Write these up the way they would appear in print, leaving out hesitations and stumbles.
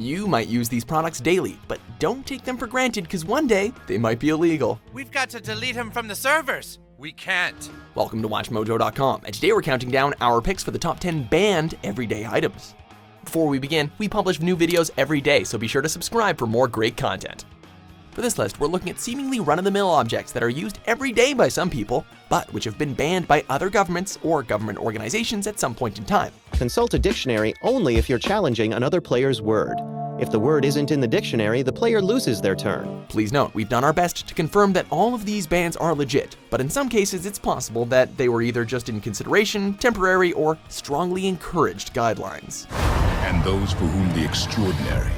You might use these products daily, but don't take them for granted because one day they might be illegal. We've got to delete him from the servers. We can't. Welcome to WatchMojo.com, and today we're counting down our picks for the top 10 banned everyday items. Before we begin, we publish new videos every day, so be sure to subscribe for more great content. For this list, we're looking at seemingly run-of-the-mill objects that are used every day by some people, but which have been banned by other governments or government organizations at some point in time. Consult a dictionary only if you're challenging another player's word. If the word isn't in the dictionary, the player loses their turn. Please note, we've done our best to confirm that all of these bans are legit, but in some cases it's possible that they were either just in consideration, temporary, or strongly encouraged guidelines. And those for whom the extraordinary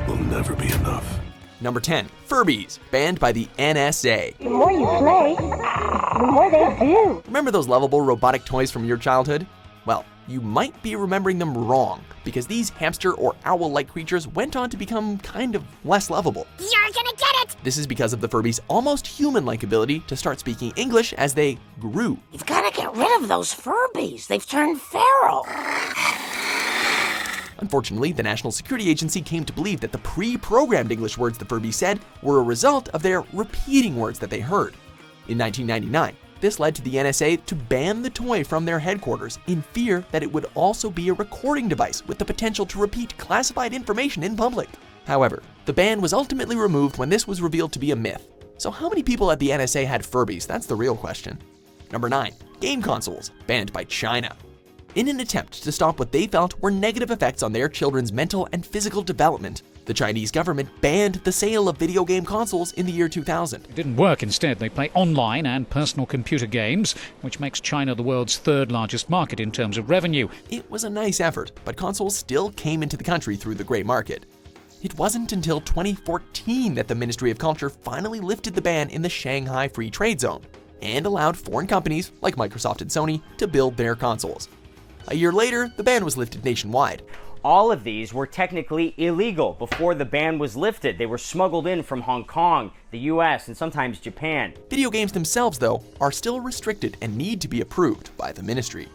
will never be enough. Number 10, Furbies, banned by the NSA. The more you play, the more they do. Remember those lovable robotic toys from your childhood? Well, you might be remembering them wrong, because these hamster or owl-like creatures went on to become kind of less lovable. You're gonna get it! This is because of the Furbies' almost human-like ability to start speaking English as they grew. You've gotta get rid of those Furbies. They've turned feral. Unfortunately, the National Security Agency came to believe that the pre-programmed English words the Furbies said were a result of their repeating words that they heard. In 1999, this led to the NSA to ban the toy from their headquarters in fear that it would also be a recording device with the potential to repeat classified information in public. However, the ban was ultimately removed when this was revealed to be a myth. So how many people at the NSA had Furbies? That's the real question. Number 9, game consoles, banned by China. In an attempt to stop what they felt were negative effects on their children's mental and physical development, the Chinese government banned the sale of video game consoles in the year 2000. It didn't work. Instead, they play online and personal computer games, which makes China the world's third largest market in terms of revenue. It was a nice effort, but consoles still came into the country through the grey market. It wasn't until 2014 that the Ministry of Culture finally lifted the ban in the Shanghai Free Trade Zone and allowed foreign companies like Microsoft and Sony to build their consoles. A year later, the ban was lifted nationwide. All of these were technically illegal before the ban was lifted. They were smuggled in from Hong Kong, the US, and sometimes Japan. Video games themselves, though, are still restricted and need to be approved by the ministry.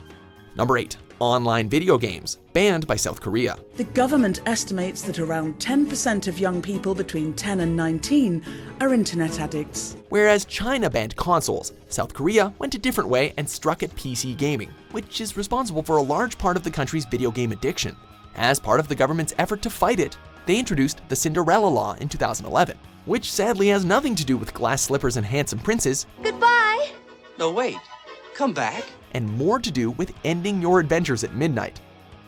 Number 8, online video games, banned by South Korea. The government estimates that around 10% of young people between 10 and 19 are internet addicts. Whereas China banned consoles, South Korea went a different way and struck at PC gaming, which is responsible for a large part of the country's video game addiction. As part of the government's effort to fight it, they introduced the Cinderella Law in 2011, which sadly has nothing to do with glass slippers and handsome princes. Goodbye! No, wait. Come back. And more to do with ending your adventures at midnight.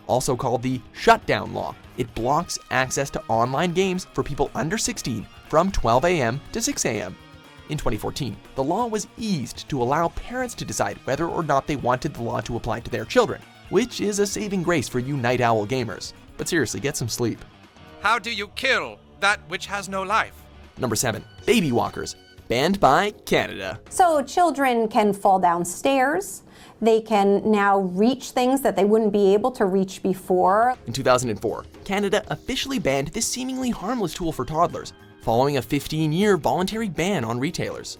Also called the Shutdown Law, it blocks access to online games for people under 16 from 12 a.m. to 6 a.m. In 2014, the law was eased to allow parents to decide whether or not they wanted the law to apply to their children, which is a saving grace for you night owl gamers. But seriously, get some sleep. How do you kill that which has no life? Number 7, baby walkers, banned by Canada. So children can fall down stairs. They can now reach things that they wouldn't be able to reach before. In 2004, Canada officially banned this seemingly harmless tool for toddlers, following a 15-year voluntary ban on retailers.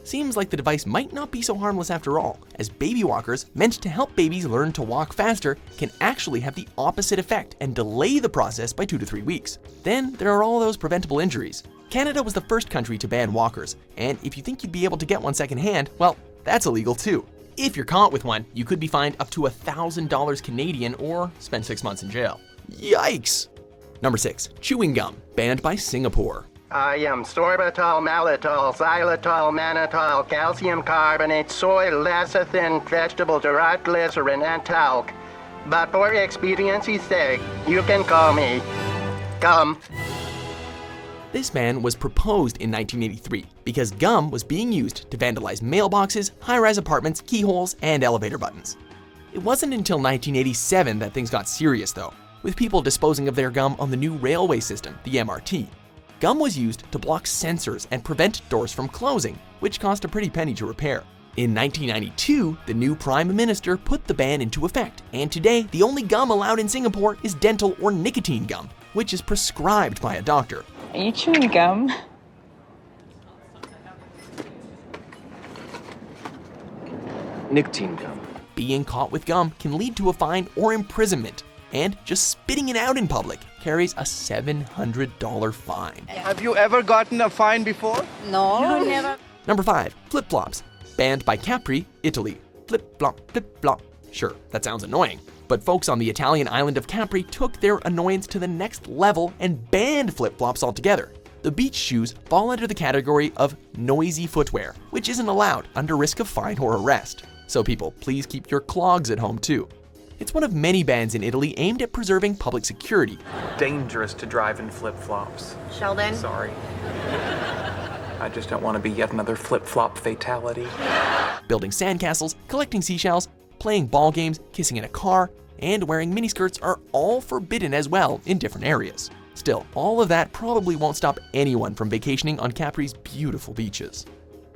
Seems like the device might not be so harmless after all, as baby walkers, meant to help babies learn to walk faster, can actually have the opposite effect and delay the process by 2 to 3 weeks. Then there are all those preventable injuries. Canada was the first country to ban walkers, and if you think you'd be able to get one secondhand, well, that's illegal too. If you're caught with one, you could be fined up to $1,000 Canadian or spend 6 months in jail. Yikes! Number 6, chewing gum, banned by Singapore. I am sorbitol, maltitol, xylitol, mannitol, calcium carbonate, soy lecithin, vegetable-derived glycerin, and talc. But for expediency's sake, you can call me Gum. This ban was proposed in 1983 because gum was being used to vandalize mailboxes, high-rise apartments, keyholes, and elevator buttons. It wasn't until 1987 that things got serious though, with people disposing of their gum on the new railway system, the MRT. Gum was used to block sensors and prevent doors from closing, which cost a pretty penny to repair. In 1992, the new Prime Minister put the ban into effect, and today the only gum allowed in Singapore is dental or nicotine gum, which is prescribed by a doctor. Are you chewing gum? Nicotine gum. Being caught with gum can lead to a fine or imprisonment. and just spitting it out in public carries a $700 fine. Have you ever gotten a fine before? No, never. Number 5, flip-flops. Banned by Capri, Italy. Flip-flop, flip-flop. Sure, that sounds annoying, but folks on the Italian island of Capri took their annoyance to the next level and banned flip-flops altogether. The beach shoes fall under the category of noisy footwear, which isn't allowed under risk of fine or arrest. So people, please keep your clogs at home too. It's one of many bans in Italy aimed at preserving public security. Dangerous to drive in flip-flops. Sheldon? Sorry. I just don't want to be yet another flip-flop fatality. Building sandcastles, collecting seashells, playing ball games, kissing in a car, and wearing miniskirts are all forbidden as well in different areas. Still, all of that probably won't stop anyone from vacationing on Capri's beautiful beaches.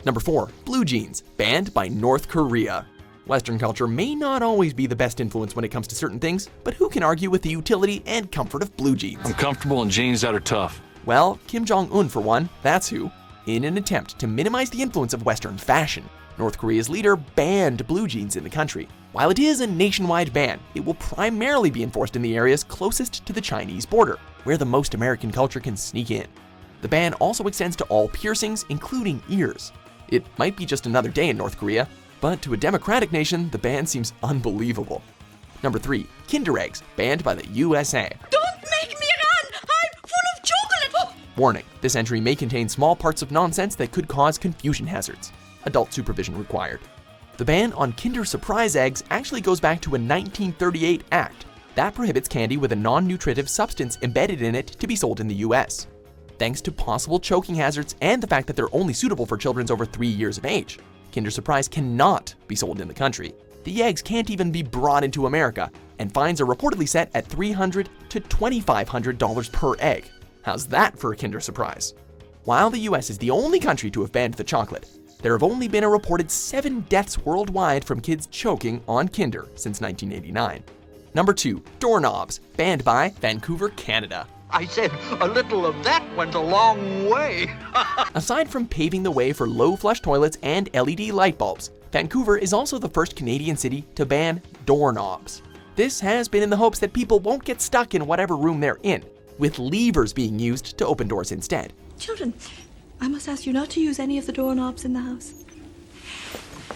Number 4, blue jeans, banned by North Korea. Western culture may not always be the best influence when it comes to certain things, but who can argue with the utility and comfort of blue jeans? I'm comfortable in jeans that are tough. Well, Kim Jong-un for one, that's who. In an attempt to minimize the influence of Western fashion, North Korea's leader banned blue jeans in the country. While it is a nationwide ban, it will primarily be enforced in the areas closest to the Chinese border, where the most American culture can sneak in. The ban also extends to all piercings, including ears. It might be just another day in North Korea, but to a democratic nation, the ban seems unbelievable. Number 3, Kinder eggs, banned by the USA. Don't make me run! I'm full of chocolate! Warning, this entry may contain small parts of nonsense that could cause confusion hazards. Adult supervision required. The ban on Kinder Surprise eggs actually goes back to a 1938 act that prohibits candy with a non-nutritive substance embedded in it to be sold in the US. Thanks to possible choking hazards and the fact that they're only suitable for children over 3 years of age, Kinder Surprise cannot be sold in the country. The eggs can't even be brought into America, and fines are reportedly set at $300 to $2,500 per egg. How's that for a Kinder Surprise? While the US is the only country to have banned the chocolate, there have only been a reported 7 deaths worldwide from kids choking on Kinder since 1989. Number 2, doorknobs, banned by Vancouver, Canada. I said a little of that went a long way. Aside from paving the way for low flush toilets and LED light bulbs, Vancouver is also the first Canadian city to ban doorknobs. This has been in the hopes that people won't get stuck in whatever room they're in, with levers being used to open doors instead. Children, I must ask you not to use any of the doorknobs in the house.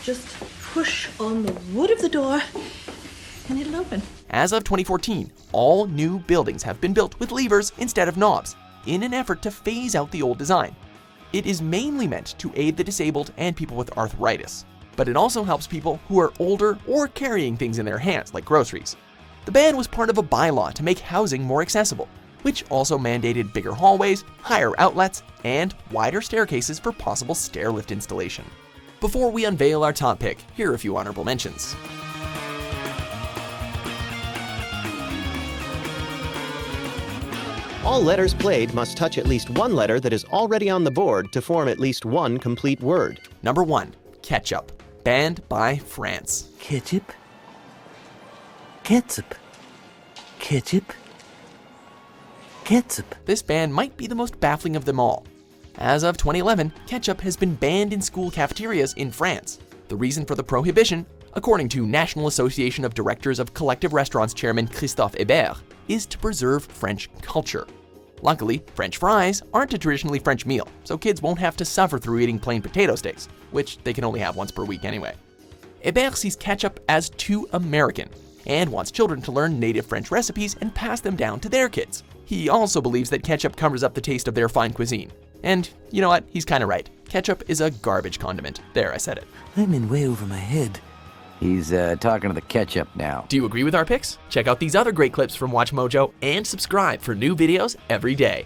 Just push on the wood of the door and it'll open. As of 2014, all new buildings have been built with levers instead of knobs, in an effort to phase out the old design. It is mainly meant to aid the disabled and people with arthritis, but it also helps people who are older or carrying things in their hands, like groceries. The ban was part of a bylaw to make housing more accessible, which also mandated bigger hallways, higher outlets, and wider staircases for possible stair lift installation. Before we unveil our top pick, here are a few honorable mentions. All letters played must touch at least one letter that is already on the board to form at least one complete word. Number 1, ketchup, banned by France. Ketchup? Ketchup? Ketchup? Ketchup. This ban might be the most baffling of them all. As of 2011, ketchup has been banned in school cafeterias in France. The reason for the prohibition, according to National Association of Directors of Collective Restaurants chairman Christophe Hébert, is to preserve French culture. Luckily, French fries aren't a traditionally French meal, so kids won't have to suffer through eating plain potato sticks, which they can only have once per week anyway. Hébert sees ketchup as too American, and wants children to learn native French recipes and pass them down to their kids. He also believes that ketchup covers up the taste of their fine cuisine. And you know what? He's kinda right. Ketchup is a garbage condiment. There, I said it. I'm in way over my head. He's talking to the ketchup now. Do you agree with our picks? Check out these other great clips from WatchMojo and subscribe for new videos every day.